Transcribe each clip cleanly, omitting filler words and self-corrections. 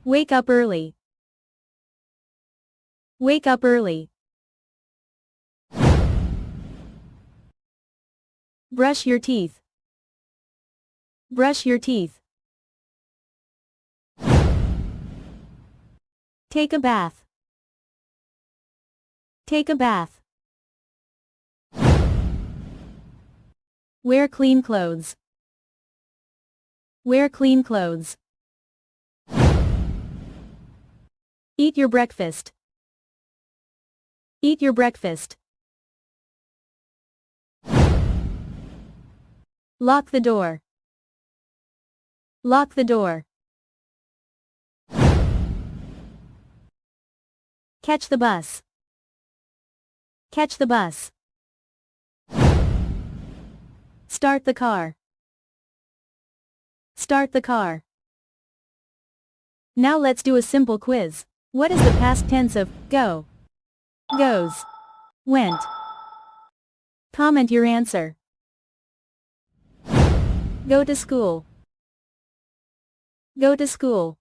Wake up early. Wake up early. Brush your teeth. Brush your teeth. Take a bath. Take a bath. Wear clean clothes. Wear clean clothes. Eat your breakfast. Eat your breakfast. Lock the door. Lock the door. Catch the bus. Catch the bus. Start the car. Start the car. Now let's do a simple quiz. What is the past tense of go? Goes. Went. Comment your answer. Go to school. Go to school.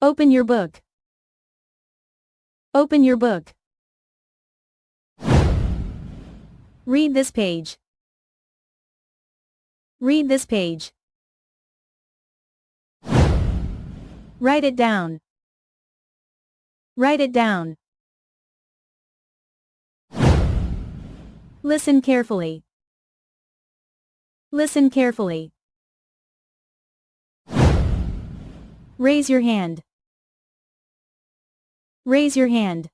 Open your book. Open your book. Read this page. Read this page. Write it down. Write it down. Listen carefully. Listen carefully. Raise your hand. Raise your hand.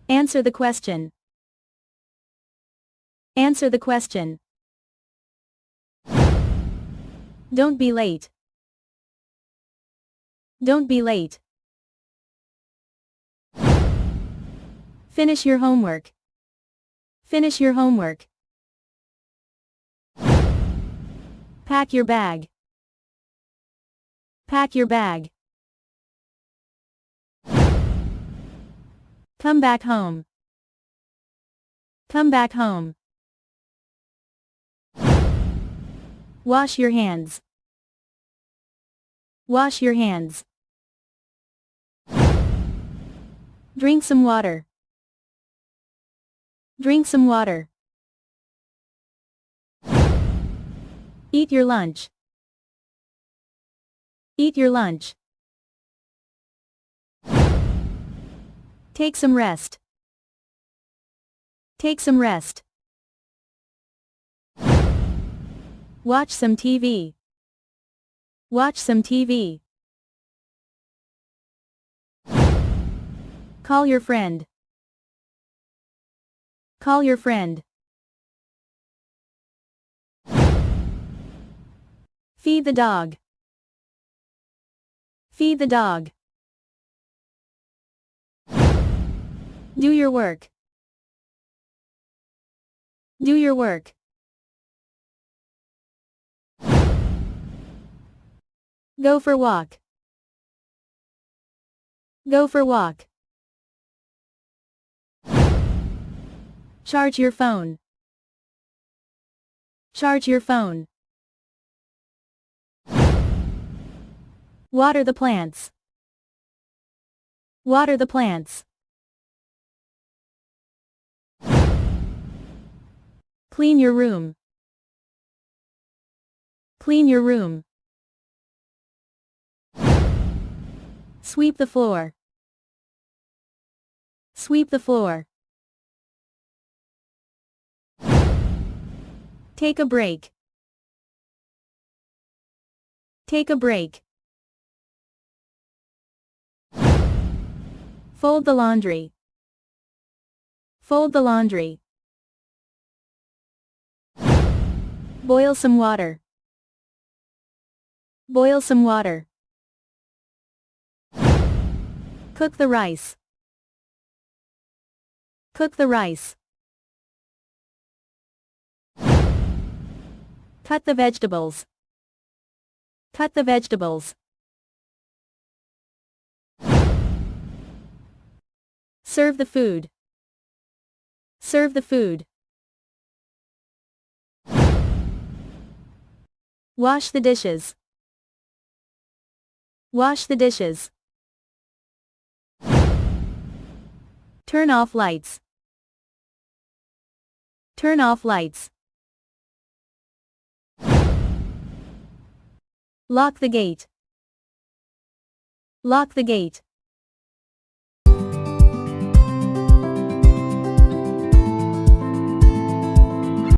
Answer the question. Answer the question. Don't be late. Don't be late. Finish your homework. Finish your homework. Pack your bag. Pack your bag. Come back home. Come back home. Wash your hands. Wash your hands. Drink some water. Drink some water. Eat your lunch. Eat your lunch. Take some rest. Take some rest. Watch some TV. Watch some TV. Call your friend. Call your friend. Feed the dog. Feed the dog. Do your work. Do your work. Go for walk. Go for walk. Charge your phone. Charge your phone. Water the plants. Water the plants. Clean your room. Clean your room. Sweep the floor. Sweep the floor. Take a break. Take a break. Fold the laundry. Fold the laundry. Boil some water. Boil some water. Cook the rice. Cook the rice. Cut the vegetables. Cut the vegetables. Serve the food. Serve the food. Wash the dishes. Wash the dishes. Turn off lights. Turn off lights. Lock the gate. Lock the gate.